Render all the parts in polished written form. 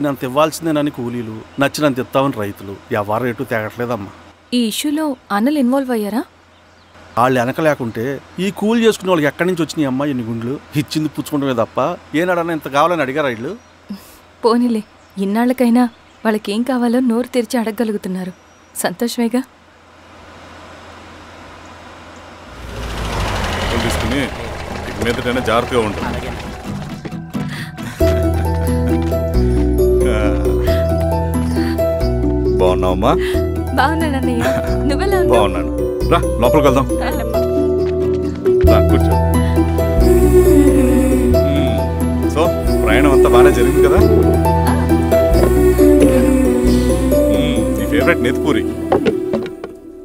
నన్ను ఇవ్వాల్సిందేనని కూలీలు, నచ్చినంత ఇస్తామని రైతులు. ఎవరు రేటు తేగట్లేదమ్మా. ఈ ఇష్యూలో అన్నలు ఇన్వాల్వ్ అయ్యారా? వాళ్ళు వెనక లేకుంటే ఈ కూలి చేసుకునే వాళ్ళకి ఎక్కడి నుంచి వచ్చినాయి అమ్మా ఎన్ని గుండ్లు? ఇచ్చింది పుచ్చుకుంటమే తప్ప ఏనాడన్నా ఇంత కావాలని అడిగారు వీళ్ళు. పోనీలే, ఇన్నాళ్ళకైనా వాళ్ళకేం కావాలో నోరు తెరిచి అడగగలుగుతున్నారు. సంతోషమేగా. జాగ్రత్తగా ఉంటుంది. బాగున్నావమ్మా? బాగున్నానన్నయ్య, నువ్వెలా? బాగున్నాను. రా లోపలికి వెళ్దాం. కూర్చో. సో ప్రయాణం అంతా బాగానే జరిగింది కదా? నీ ఫేవరెట్ నెత్తిపూరి.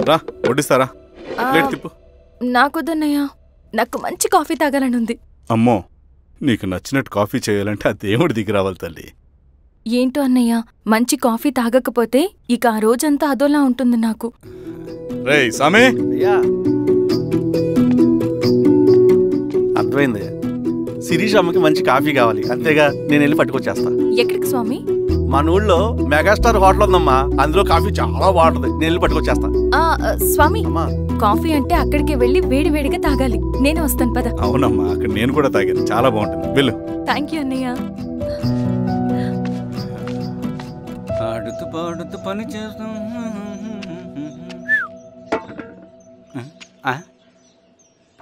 రా వడ్డిస్తారా? ప్లేట్ తిప్పు. నాకొద్దన్నయ్య, నాకు మంచి కాఫీ తాగాలని ఉంది. అమ్మో, నీకు నచ్చినట్టు కాఫీ చేయాలంటే ఆ దేవుడి దిగి రావాలి తల్లి. ఏంటో అన్నయ్య, మంచి కాఫీ తాగకపోతే ఇక ఆ రోజంతా అదోలా ఉంటుంది నాకు. రేయ్ సామే, అర్థమైంది. శిరీష్ అమ్మకి మంచి కాఫీ కావాలి, అంతేగా నేను వెళ్ళి పట్టుకొచ్చేస్తా. ఎక్కడికి స్వామి? మన ఊళ్ళో మెగాస్టార్ హోటల్ ఉందమ్మా, అందులో కాఫీ చాలా బాగుంటది. నేను వెళ్ళి పట్టుకొచ్చేస్తా. స్వామి, కాఫీ అంటే అక్కడికి వెళ్ళి వేడి వేడిగా తాగాలి. నేను వస్తాను పద. అవునమ్మా, అక్కడ నేను కూడా తాగాను, చాలా బాగుంటుంది. వెళ్ళు. థ్యాంక్ యూ అన్నయ్య. ఆడుతూ పాడుతూ పని చేస్తాం.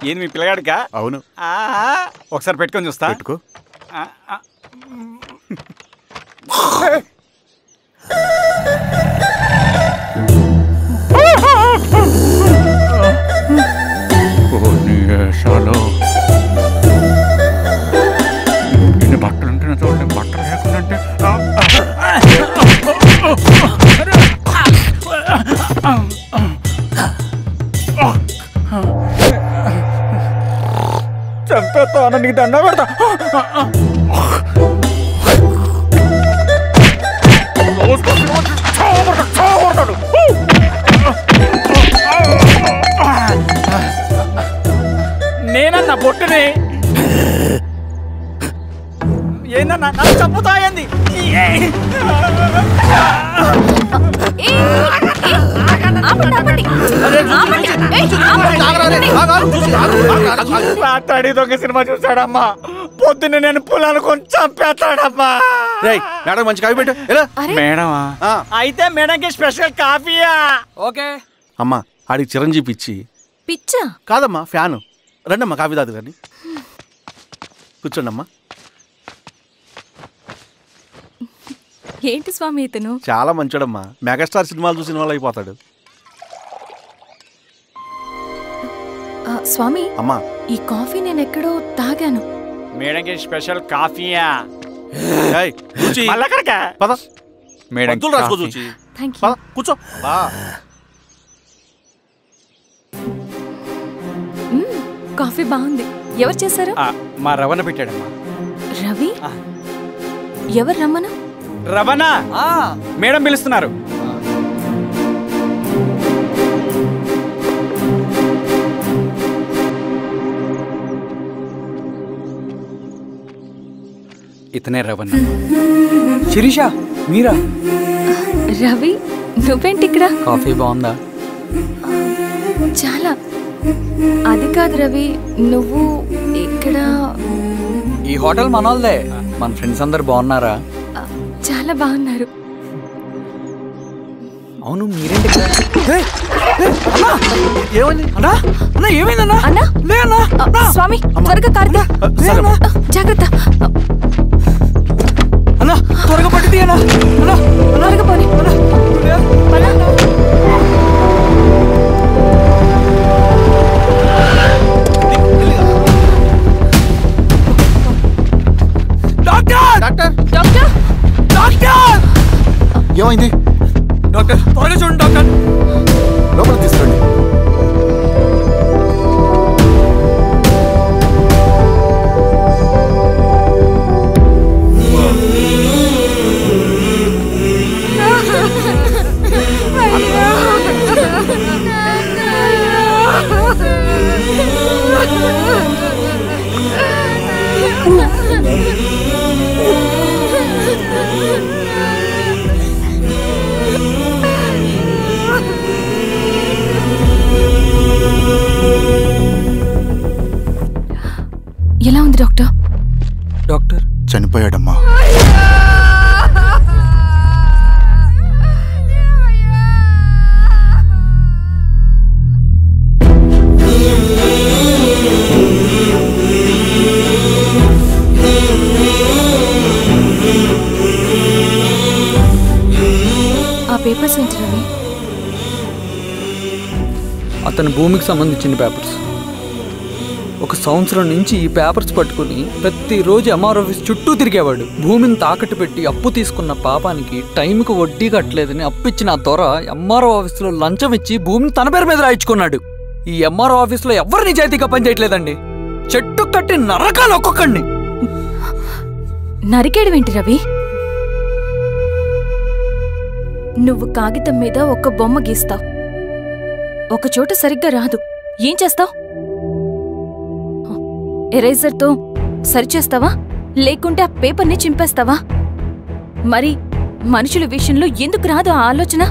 ఏంది మీ పిల్లగాడికా? అవును. ఒకసారి పెట్టుకొని చూస్తా. పెట్టుకో. ఇన్ని బట్టలు ఉంటే చూడండి, బట్టలు లేకుంటే చంపేస్తాను. నీకు దండ పెడతా. నేనన్నా బొట్టుని ఏందన్నా నన్ను చంపుతాయంది. రాత్రి దొంగ సినిమా చూసాడమ్మా, పొద్దున్న నేను పొలాలు కొంచెం చంపేస్తాడమ్మా. మేడం మంచి కాఫీ పెట్టు. మేడమా? అయితే మేడంకి స్పెషల్ కాఫీయా? ఓకే అమ్మా. ఆడికి చిరంజీవి పిచ్చి. పిచ్చా? కాదమ్మా, ఫ్యాను. రండమ్మా కాఫీ తాదు కానీ. కూర్చోండి అమ్మా. ఏంటి స్వామి ఇతను? చాలా మంచోడమ్మా, మెగాస్టార్ సినిమాలు చూసిన వాళ్ళు అయిపోతాడు. స్వామి అమ్మా, ఈ కాఫీ నేను ఎక్కడో తాగాను. మేడంకి స్పెషల్ కాఫీయా? పద మేడం రాసుకో చూచి. కూర్చో. కాఫీ బాగుంది. ఎవరు చేశారు? మా రవణ పెట్టాడమ్మా. రవి? ఎవరు రమ్మను? రవణ మేడం పిలుస్తున్నారు. ఇతనే రవణ. శిరీష మీరా? రవి నువ్వేంటి ఇక్కడ? కాఫీ బాగుందా? చాలా. అది కాదు రవి, నువ్వు ఇక్కడ? ఈ హోటల్ మనోల్దే. మన ఫ్రెండ్స్ అందరు బాగున్నారా? చాలా బాగున్నారు. అవును మీరేంటి? ఏమైందన్నా? స్వామి త్వరగా కారుతా. జాగ్రత్త అన్నా, త్వరగా పట్టిది అన్నా. త్వరగా పోనీ. ఏమైంది డాక్టర్? త్వరగా చూడండి డాక్టర్. లోపలికి తీసుకురండి. చనిపోయాడమ్మా. ఆ పేపర్స్ ఏంటి రవి? అతని భూమికి సంబంధించిన పేపర్స్. 1 సంవత్సరం నుంచి ఈ పేపర్స్ పట్టుకుని ప్రతిరోజు ఎంఆర్ ఆఫీస్ చుట్టూ తిరిగేవాడు. భూమిని తాకట్టు పెట్టి అప్పు తీసుకున్న పాపానికి టైంకి వడ్డీ కట్టలేదని అప్పిచ్చిన ఆ దొర ఎంఆర్ఓ ఆఫీస్లో లంచం ఇచ్చి భూమిని తన పేరు మీద రాయించుకున్నాడు. ఈ ఎంఆర్ఓ ఆఫీస్లో ఎవరు నిజాయితీగా పనిచేయట్లేదండి. చెట్టు కట్టి నరకాలి ఒక్కొక్కడిని. నరికేయడమేంటి రవి? నువ్వు కాగితం మీద ఒక బొమ్మ గీస్తావు, ఒక చోట సరిగ్గా రాదు, ఏం చేస్తావు? ఎరేజర్తో సరిచేస్తావా, లేకుంటే ఆ పేపర్ని చింపేస్తావా? మరి మనుషుల విషయంలో ఎందుకు రాదు ఆ ఆలోచన?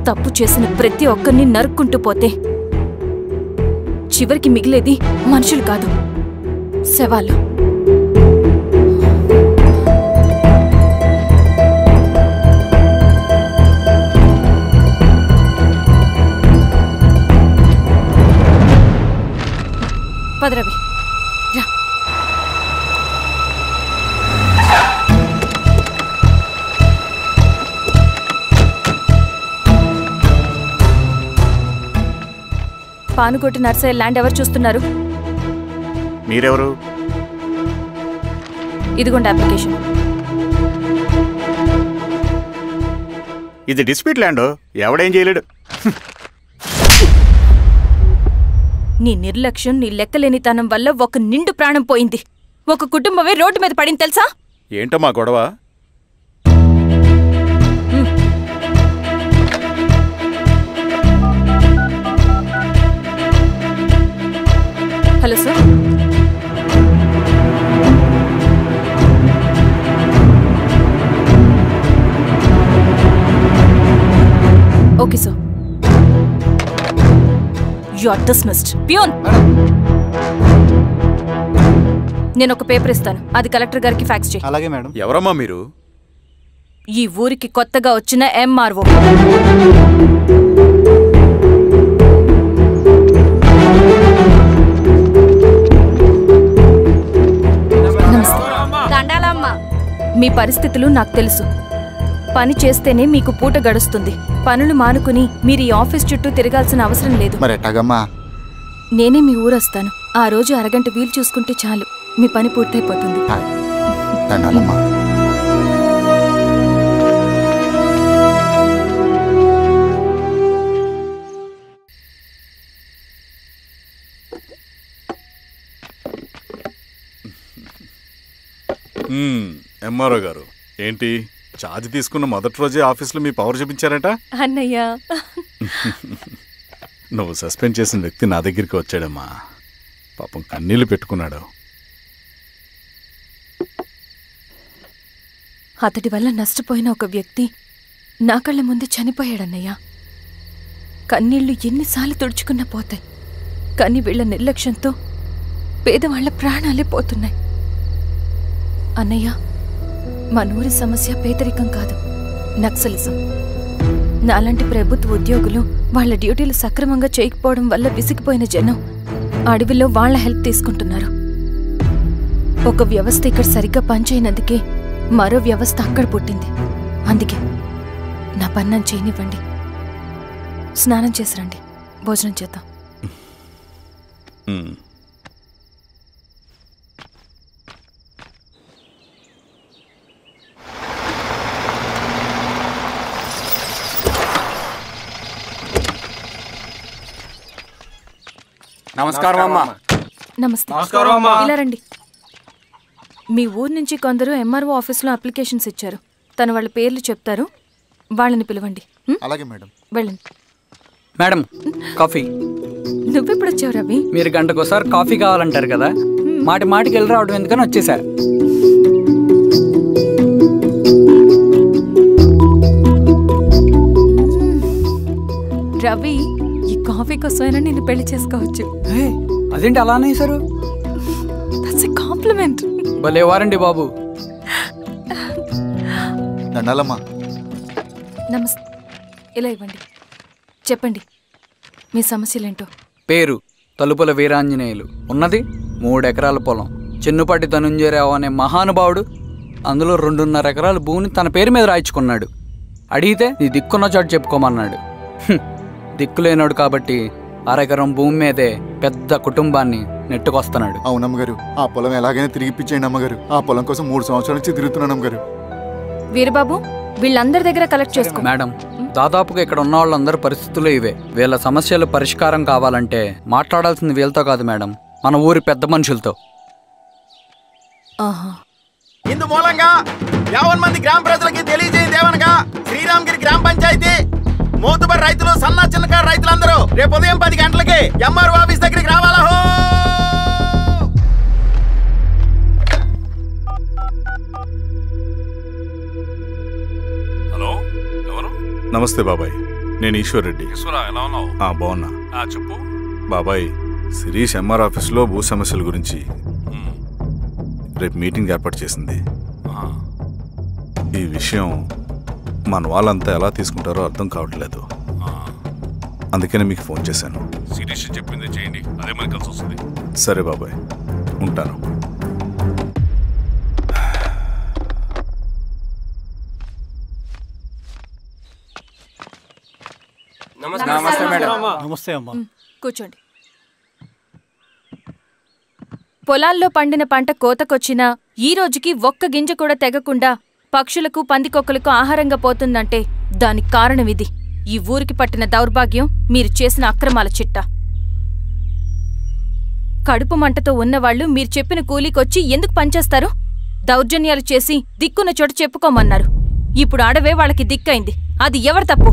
తప్పు చేసిన ప్రతి ఒక్కరిని నరుక్కుంటూ పోతే చివరికి మిగిలేది మనుషులు కాదు, శవాలు. పదరవి రా. పానుకోటి నర్సయ్య ల్యాండ్ ఎవరు చూస్తున్నారు? మీరెవరు? ఇదిగోండి అప్లికేషన్. ఇది డిస్ప్యూట్ ల్యాండ్, ఎవడేం చేయలేడు. నీ నిర్లక్ష్యం, నీ లెక్కలేనితనం వల్ల ఒక నిండు ప్రాణం పోయింది. ఒక కుటుంబమే రోడ్డు మీద పడింది తెలుసా? ఏంటమ్మా గొడవ? Hello sir. Okay sir. You are dismissed. Pion! నేను ఒక పేపర్ ఇస్తాను, అది కలెక్టర్ గారికి ఫ్యాక్స్ చేయి. అలాగే మేడం. ఎవరమ్మా మీరు? ఈ ఊరికి కొత్తగా వచ్చిన ఎంఆర్ఓ. మీ పరిస్థితులు నాకు తెలుసు. పని చేస్తేనే మీకు పూట గడుస్తుంది. పనులు మానుకుని మీరు ఈ ఆఫీస్ చుట్టూ తిరగాల్సిన అవసరం లేదు. నేనే మీ ఊరొస్తాను. ఆ రోజు అరగంట వీలు చూసుకుంటే చాలు, మీ పని పూర్తయిపోతుంది. ఎంఆర్ఓ గారు ఏంటి ఛార్జ్ తీసుకున్న మొదటి రోజే ఆఫీస్లో మీ పవర్ చూపించారట? అన్నయ్య, నువ్వు సస్పెండ్ చేసిన వ్యక్తి నా దగ్గరికి వచ్చాడమ్మా. పాపం కన్నీళ్లు పెట్టుకున్నాడు. అతడి వల్ల నష్టపోయిన ఒక వ్యక్తి నా కళ్ళ ముందు చనిపోయాడన్నయ్య. కన్నీళ్లు ఎన్నిసార్లు తుడుచుకున్నా పోతాయి, కానీ వీళ్ల నిర్లక్ష్యంతో పేదవాళ్ల ప్రాణాలే పోతున్నాయి. అన్నయ్య, మా నూరి సమస్య పేదరికం కాదు, నక్సలిజం. నాలాంటి ప్రభుత్వ ఉద్యోగులు వాళ్ల డ్యూటీలు సక్రమంగా చేయకపోవడం వల్ల విసిగిపోయిన జనం అడవిలో వాళ్ల హెల్ప్ తీసుకుంటున్నారు. ఒక వ్యవస్థ ఇక్కడ సరిగ్గా పనిచేయనందుకే మరో వ్యవస్థ అక్కడ పుట్టింది. అందుకే నా పన్నం చేయనివ్వండి. స్నానం చేసిరండి, భోజనం చేద్దాం. నమస్కారం అమ్మా. నమస్తే. ఇలా రండి. మీ ఊరు నుంచి కొందరు ఎంఆర్ఓ ఆఫీస్లో అప్లికేషన్స్ ఇచ్చారు. తను వాళ్ళ పేర్లు చెప్తారు, వాళ్ళని పిలవండి. అలాగే మేడం. వెళ్ళండి. Madam, coffee. నువ్వెప్పుడు వచ్చావు రవి? మీరు గంటకోసారి కాఫీ కావాలంటారు కదా, మాటి మాటికి వెళ్ళి రావడం ఎందుకని వచ్చేసా. రవి, ఈ కాఫీ కోసమైనా నేను పెళ్లి చేసుకోవచ్చు. అదేంటి అలా అనేసారు? That's a compliment. భలేవారండి బాబు. దండాలమ్మా. నమస్తే. ఇలా ఇవ్వండి. చెప్పండి మీ సమస్యలేంటో. పేరు తలుపుల వీరాంజనేయులు. ఉన్నది 3 ఎకరాల పొలం. చెన్నుపాటి ధనుంజయరావు అనే మహానుభావుడు అందులో 2.5 ఎకరాల భూమిని తన పేరు మీద రాయించుకున్నాడు. అడిగితే నీ దిక్కున్న చోటు చెప్పుకోమన్నాడు. దిక్కులేనాడు కాబట్టి 1/2 ఎకరం భూమి మీదే పెద్ద కుటుంబాన్ని నెట్టుకొస్తున్నాడు. అవునమ్మగారు, ఆ పొలం ఎలాగైనా తిరిగి ఇప్పించేయండి అమ్మగారు. ఆ పొలం కోసం 3 సంవత్సరాల నుంచి తిరుగుతున్నాను అమ్మగారు. వీరబాబు, వీళ్ళందరి దగ్గర కలెక్ట్ చేసుకో. మేడం, దాదాపుగా ఇక్కడ ఉన్న వాళ్ళందరి పరిస్థితులు ఇవే. వీళ్ళ సమస్యలు పరిష్కారం కావాలంటే మాట్లాడాల్సింది వీళ్ళతో కాదు మేడం, మన ఊరి పెద్ద మనుషులతో. ఇందు మూలంగా 50 మంది గ్రామ ప్రజలకి తెలియజేయదేవనగా శ్రీరామగిరి గ్రామ పంచాయతీ మోతుబడి రైతులు, సన్న చిన్నకారు రైతులందరూ రేపు ఉదయం 10 గంటలకి ఎంఆర్ఓ ఆఫీస్ దగ్గరికి రావాలా. హలో, ఎవరు? నమస్తే బాబాయ్, నేను ఈశ్వర్ రెడ్డి. ఎలా ఉన్నావు? బాగున్నా. చెప్పు బాబాయ్, శిరీష్ ఎంఆర్ ఆఫీస్లో భూ సమస్యల గురించి రేపు మీటింగ్ ఏర్పాటు చేసింది. ఈ విషయం మన వాళ్ళంతా ఎలా తీసుకుంటారో అర్థం కావట్లేదు. అందుకనే మీకు ఫోన్ చేశాను. శిరీష్ చెప్పింది చేయండి, అదే మనకి కలిసి వస్తుంది. సరే బాబాయ్, ఉంటాను. నమస్తే మేడం. నమస్తే అమ్మా. కూర్చోండి. పొలాల్లో పండిన పంట కోతకొచ్చినా ఈ రోజుకి ఒక్క గింజ కూడా తెగకుండా పక్షులకు, పందికొక్కలకు ఆహారంగా పోతుందంటే దానికి కారణమిది. ఈ ఊరికి పట్టిన దౌర్భాగ్యం మీరు చేసిన అక్రమాల చిట్టా. కడుపు మంటతో ఉన్నవాళ్లు మీరు చెప్పిన కూలీకొచ్చి ఎందుకు పనిచేస్తారు? దౌర్జన్యాలు చేసి దిక్కున్న చోట చెప్పుకోమన్నారు. ఇప్పుడు అడవే వాళ్ళకి దిక్కైంది. అది ఎవరి తప్పు?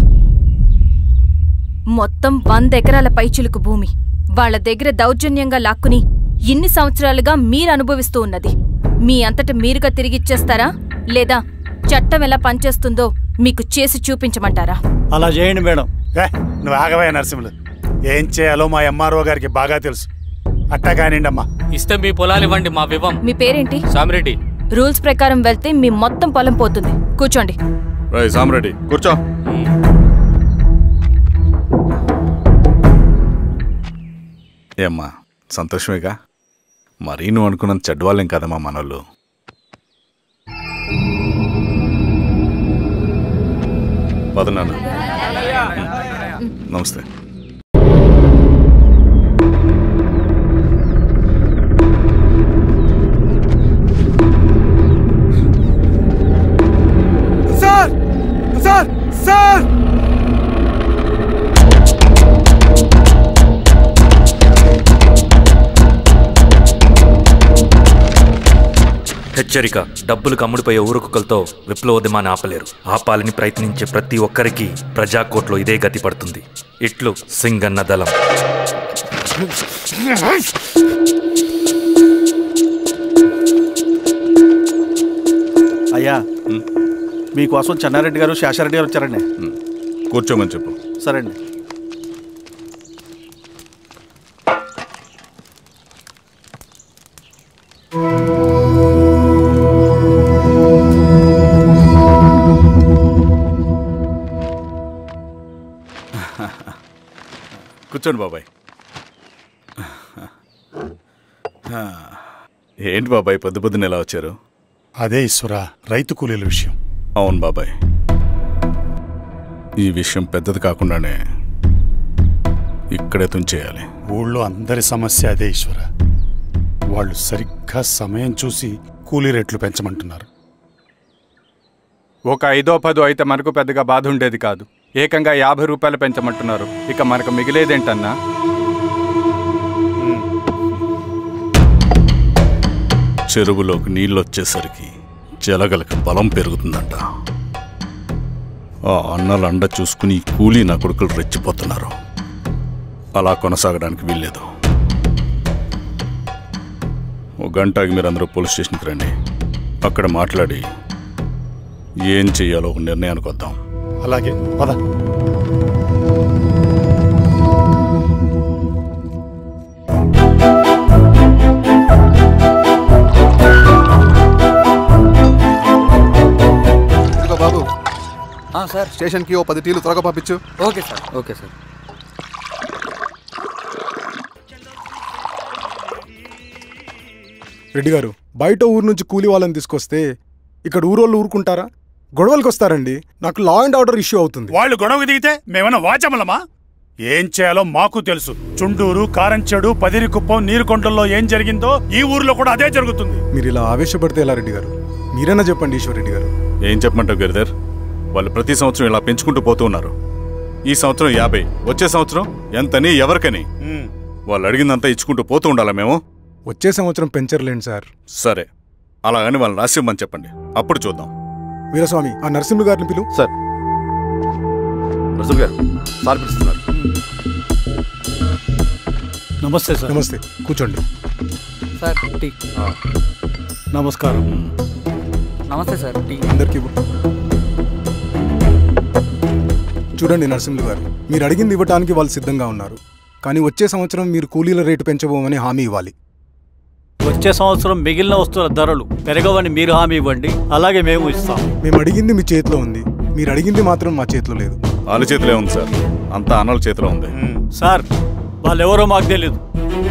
మొత్తం 100 ఎకరాల పైచిలుకు భూమి వాళ్ల దగ్గర దౌర్జన్యంగా లాక్కుని ఇన్ని సంవత్సరాలుగా మీరు అనుభవిస్తూ ఉన్నది. మీ అంతట మీరుగా తిరిగిచ్చేస్తారా, లేదా చట్టం ఎలా పనిచేస్తుందో మీకు చేసి చూపించమంటారా? అలా చేయండి మేడం. నువ్వు ఆగవయ్య నరసింహులు. ఏం చేయాలో మా ఎంఆర్ఓ గారికి బాగా తెలుసు. అట్టా కానివ్వండమ్మా. ఇస్తే మీ పొలాలు ఇవ్వండి, మా వివం. మీ పేరేంటి? సామిరెడ్డి. రూల్స్ ప్రకారం వెళ్తే మీ మొత్తం పొలం పోతుంది. కూర్చోండి. సామిరెడ్డి కూర్చో. ఏమ్మా, సంతోషమేగా? మరీ నువ్వు అనుకున్నంత చెడ్డవాళ్ళేం కదమ్మా మనోళ్ళు. పదనాన్న. నమస్తే. సార్ సార్ సార్ హెచ్చరిక: డబ్బులకు అమ్ముడిపోయే ఊరుకుక్కలతో విప్లవోద్యమాన్ని ఆపలేరు. ఆపాలని ప్రయత్నించే ప్రతి ఒక్కరికి ప్రజాకోర్టులో ఇదే గతి పడుతుంది. ఇట్లు సింగన్న దళం. అయ్యా, మీకోసం చెన్నారెడ్డి గారు, శేషారెడ్డి గారు వచ్చారండి. కూర్చోమని చెప్పు. సరే అండి. కూర్చోండి బాబాయ్. ఏంటి బాబాయ్ పొద్దున ఎలా వచ్చారు? అదే ఈశ్వరా, రైతు కూలీల విషయం. అవును బాబాయ్, ఈ విషయం పెద్దది కాకుండానే ఇక్కడే తుంచేయాలి. ఊళ్ళో అందరి సమస్య అదే ఈశ్వర. వాళ్ళు సరిగ్గా సమయం చూసి కూలీ రేట్లు పెంచమంటున్నారు. ఒక 5-10 అయితే మనకు పెద్దగా బాధ ఉండేది కాదు. ఏకంగా 50 రూపాయలు పెంచమంటున్నారు. ఇక మనకు మిగిలేదేంటన్నా? చెరువులోకి నీళ్ళు వచ్చేసరికి జలగలకి బలం పెరుగుతుందంట. ఆ అన్నల అండ చూసుకుని కూలీ నా కొడుకులు రెచ్చిపోతున్నారు. అలా కొనసాగడానికి వీల్లేదు. ఒక గంటకి మీరందరూ పోలీస్ స్టేషన్కి రండి. అక్కడ మాట్లాడి ఏం చెయ్యాలో ఒక నిర్ణయానికి వద్దాం. అలాగే పద. సార్ స్టేషన్కి ఓ 10 టీలు త్వరగా పంపించు. Okay sir. Okay sir. Reddy గారు, బయట ఊరు నుంచి కూలి వాళ్ళని తీసుకొస్తే ఇక్కడ ఊరోళ్ళు ఊరుకుంటారా? గొడవలకు వస్తారండి. నాకు లా అండ్ ఆర్డర్ ఇష్యూ అవుతుంది. వాళ్ళు గొడవకు దిగితే మేమన్నా వాచమలమా? ఏం చేయాలో మాకు తెలుసు. చుండూరు, కారంచెడు, పదిరికుప్పం, నీరుకొండల్లో ఏం జరిగిందో ఈ ఊర్లో కూడా అదే జరుగుతుంది. మీరు ఇలా ఆవేశపడితే ఎలా రెడ్డి గారు? మీరైనా చెప్పండి ఈశ్వర్ గారు. ఏం చెప్పమంటావు గిరిధర్? వాళ్ళు ప్రతి సంవత్సరం ఇలా పెంచుకుంటూ పోతూ ఉన్నారు. ఈ సంవత్సరం 50, వచ్చే సంవత్సరం ఎంతని ఎవరికని వాళ్ళు అడిగిందంతా ఇచ్చుకుంటూ పోతూ ఉండాలా మేము? వచ్చే సంవత్సరం పెంచర్లేండి సార్. సరే, అలాగని వాళ్ళని రాసిమ్మని చెప్పండి, అప్పుడు చూద్దాం. వీరస్వామి, ఆ నరసింహ గారిని పిలు. సార్. నరసింహ గారు సార్ పిలుస్తున్నారు. నమస్తే సార్. నమస్తే, కూర్చోండి సార్. టీ. నమస్కారం. నమస్తే సార్. టీ అందరికీ చూడండి. నరసింహ గారు, మీరు అడిగింది ఇవ్వటానికి వాళ్ళు సిద్ధంగా ఉన్నారు. కానీ వచ్చే సంవత్సరం మీరు కూలీల రేటు పెంచబోమని హామీ ఇవ్వాలి. వచ్చే సంవత్సరం మిగిలిన వస్తువుల ధరలు పెరగవని మీరు హామీ ఇవ్వండి, అలాగే మేము ఇస్తాం. మేము అడిగింది మీ చేతిలో ఉంది, మీరు అడిగింది మాత్రం మా చేతిలో లేదు. వాళ్ళ చేతిలో ఉంది సార్, అంతా అన్నల చేతిలో ఉంది. సార్, వాళ్ళెవరో మాకు తెలియదు.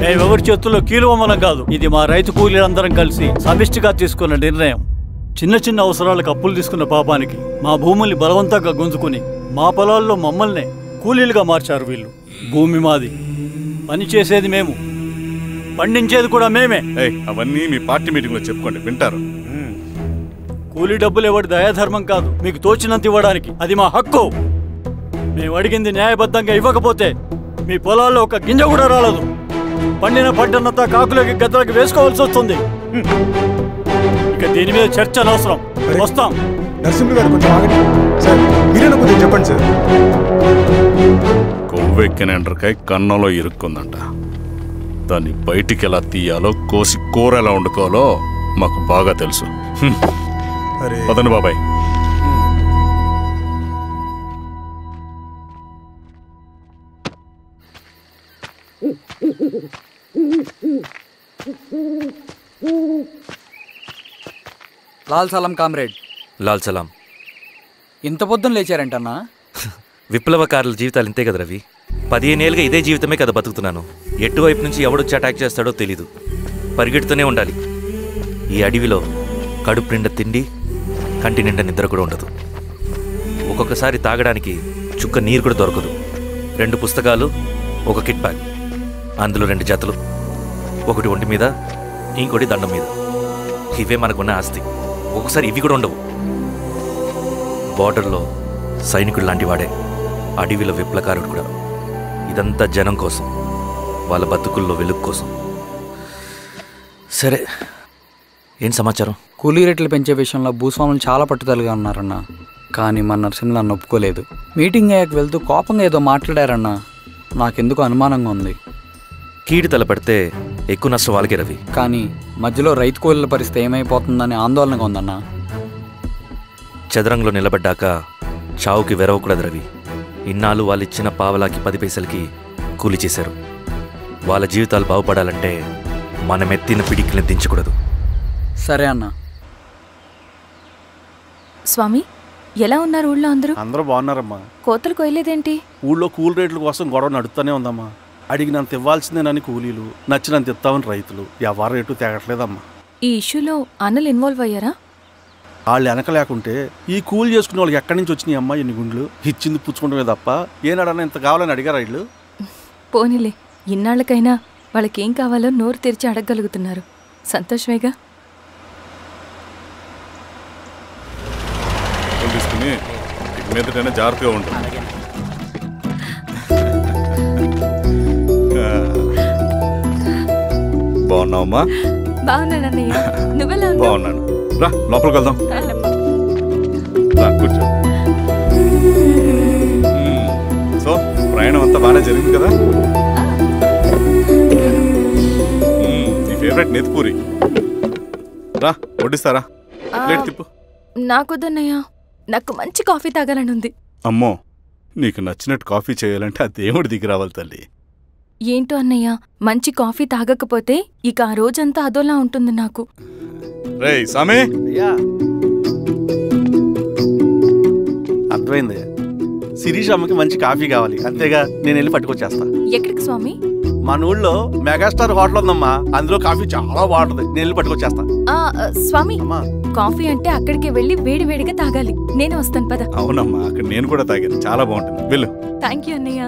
మేమెవరి చేతుల్లో కీలువమనం కాదు. ఇది మా రైతు కూలీలందరం కలిసి సమిష్టిగా తీసుకున్న నిర్ణయం. చిన్న చిన్న అవసరాలకు అప్పులు తీసుకున్న పాపానికి మా భూముల్ని బలవంతంగా గుంజుకుని మా పొలాల్లో మమ్మల్నే కూలీలుగా మార్చారు వీళ్ళు. భూమి మాది, పని చేసేది మేము, పండించేది కూడా మేమే. అవన్నీ మీ పార్టీ మీటింగ్ లో చెప్పుకోండి, వింటారు. కూలీ డబ్బులు ఇవ్వడం దయాధర్మం కాదు, మీకు తోచినంత ఇవ్వడానికి అది మా హక్కు. మేము అడిగింది న్యాయబద్ధంగా ఇవ్వకపోతే మీ పొలాల్లో ఒక గింజ కూడా రాలదు. పండిన పంటనంతా కాకులకి గద్దలకి వేసుకోవాల్సి వస్తుంది. ఇక దీని మీద చర్చ అనవసరం. వస్తాం. నరసింహ గారు కొంచెం ఆగండి సార్. మీరైనా కొంచెం చెప్పండి సార్. కొవ్వెక్కిన ఎండ్రకాయ కన్నంలో ఇరుక్కుందంట. దాన్ని బయటికి ఎలా తీయాలో, కోసి కూర ఎలా వండుకోవాలో మాకు బాగా తెలుసు. పదండి బాబాయ్. లాల్ సలాం కామ్రేడ్. లాల్ సలాం. ఇంత పొద్దున లేచారంటన్నా? విప్లవకారుల జీవితాలు ఇంతే కదా రవి. 15 ఏళ్ళుగా ఇదే జీవితమే కదా బతుకుతున్నాను. ఎటువైపు నుంచి ఎవడొచ్చి అటాక్ చేస్తాడో తెలీదు. పరిగెడుతూనే ఉండాలి. ఈ అడవిలో కడుపు నిండా తిండి, కంటి నిండా నిద్ర కూడా ఉండదు. ఒక్కొక్కసారి తాగడానికి చుక్క నీరు కూడా దొరకదు. 2 పుస్తకాలు, ఒక కిట్ బ్యాగ్, అందులో 2 జతలు, ఒకటి ఒంటి మీద, ఇంకోటి దండం మీద. ఇవే మనకున్న ఆస్తి. ఒక్కొక్కసారి ఇవి కూడా ఉండవు. బార్డర్లో సైనికుడు లాంటి వాడే, అడవిలో విప్లవకారుడు కూడా. ఇదంతా జనం కోసం, వాళ్ళ బతుకుల్లో వెలుగు కోసం. సరే, ఏం సమాచారం? కూలీ రేట్లు పెంచే విషయంలో భూస్వాములు చాలా పట్టుదలగా ఉన్నారన్న. కానీ మన నరసింహ నన్ను ఒప్పుకోలేదు. మీటింగ్ అయ్యాక వెళ్తూ కోపంగా ఏదో మాట్లాడారన్న. నాకెందుకు అనుమానంగా ఉంది. కీడు తలపడితే ఎక్కువ నష్టం వాళ్ళకే రవి. కానీ మధ్యలో రైతు కూలీల పరిస్థితి ఏమైపోతుందని ఆందోళనగా ఉందన్న. చదరంగంలో నిలబడ్డాక చావుకి వెరవకూడదు రవి. ఇన్నాళ్ళు వాళ్ళు ఇచ్చిన పావలాకి 10 పైసలకి కూలి చేశారు. వాళ్ళ జీవితాలు బాగుపడాలంటే మనం ఎత్తిన పిడికిని దించకూడదు. సరే అన్న. స్వామి, ఎలా ఉన్నారు ఊళ్ళో అందరూ? అందరూ బాగున్నారమ్మా. కోతలు కొయ్యలేదేంటి? ఊళ్ళో కూలి రేట్ల కోసం గొడవ నడుస్తూనే ఉందమ్మా. అడిగినంత ఇవ్వాల్సిందేనని కూలీలు, నచ్చినంత ఇస్తామని రైతులు. ఎవరు రేటు తేగట్లేదమ్మా. ఈ ఇష్యూలో అన్నలు ఇన్వాల్వ్ అయ్యారా? వాళ్ళు వెనక లేకుంటే ఈ కూలి చేసుకునే వాళ్ళకి ఎక్కడి నుంచి వచ్చినాయి అమ్మా ఇన్ని గుండ్లు? ఇచ్చింది పుచ్చుకుంటమే తప్ప ఏనాడన్నా ఇంత కావాలని అడిగారా వీళ్ళు? పోనీలే, ఇన్నాళ్ళకైనా వాళ్ళకేం కావాలో నోరు తెరిచి అడగగలుగుతున్నారు. సంతోషమేగా. తీసుకుని మీదటైనా జాగ్రత్తగా ఉంటుంది. బాగున్నావమ్మా? బాగున్నానన్నయ్య, నువ్వెలా? బాగున్నాను. రా లోపలికి వెళ్దాం. రా కూర్చో. సో ప్రయాణం అంతా బాగానే జరిగింది కదా? నీ ఫేవరెట్ నెత్తిపూరి. రా వడ్డిస్తారా? ప్లేట్ తిప్పు. నాకొద్దన్నయ్య, నాకు మంచి కాఫీ తాగాలని ఉంది. అమ్మో, నీకు నచ్చినట్టు కాఫీ చేయాలంటే ఆ దేవుడి దిగి రావాలి తల్లి. ఏంటో అన్నయ్య, మంచి కాఫీ తాగకపోతే ఇక ఆ రోజంతా అదోలా ఉంటుంది నాకు. రేయ్ సామే, అర్థమైంది. శిరీష్ అమ్మకి మంచి కాఫీ కావాలి, అంతేగా నేను వెళ్ళి పట్టుకొచ్చేస్తా. ఎక్కడికి స్వామి? మన ఊళ్ళో మెగాస్టార్ హోటల్ ఉందమ్మా, అందులో కాఫీ చాలా బాగుంటది, నేను వెళ్ళి పట్టుకొచ్చేస్తా. స్వామి, కాఫీ అంటే అక్కడికి వెళ్ళి వేడి వేడిగా తాగాలి. నేను వస్తాను పద. అవునమ్మా, అక్కడ నేను కూడా తాగాను, చాలా బాగుంటుంది, వెళ్ళు. థ్యాంక్ యూ అన్నయ్య.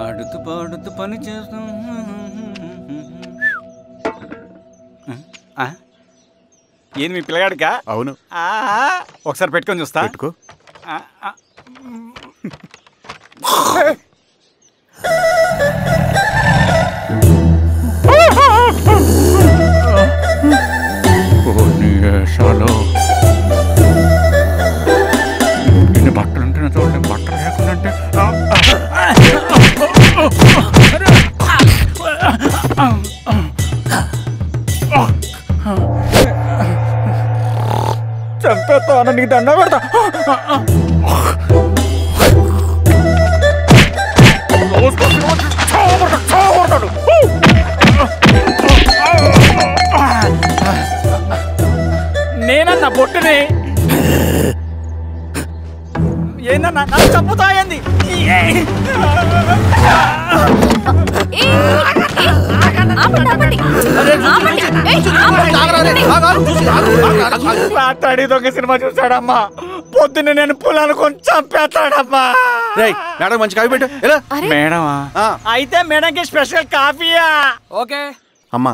ఆడుతూ పాడుతూ పని చేస్తాం. ఏంది మీ పిల్లగాడికా? అవును. ఒకసారి పెట్టుకొని చూస్తా. పెట్టుకో. ఇన్ని బట్టలు ఉంటే చూడండి, బట్టలు లేకుండా చంపేస్తా, నీకు దండ పెడతా. నేనన్నా బొట్టుని ఏందన్నా నాకు చంపుతా ఏంది? రాత్రి దొంగ సినిమా చూసాడమ్మా, పొద్దున్న నేను పొలాన్ని కొంచెం చంపేస్తాడమ్మా. మేడం మంచి కాఫీ పెట్టు. మేడమా? అయితే మేడంకి స్పెషల్ కాఫీయా? ఓకే అమ్మా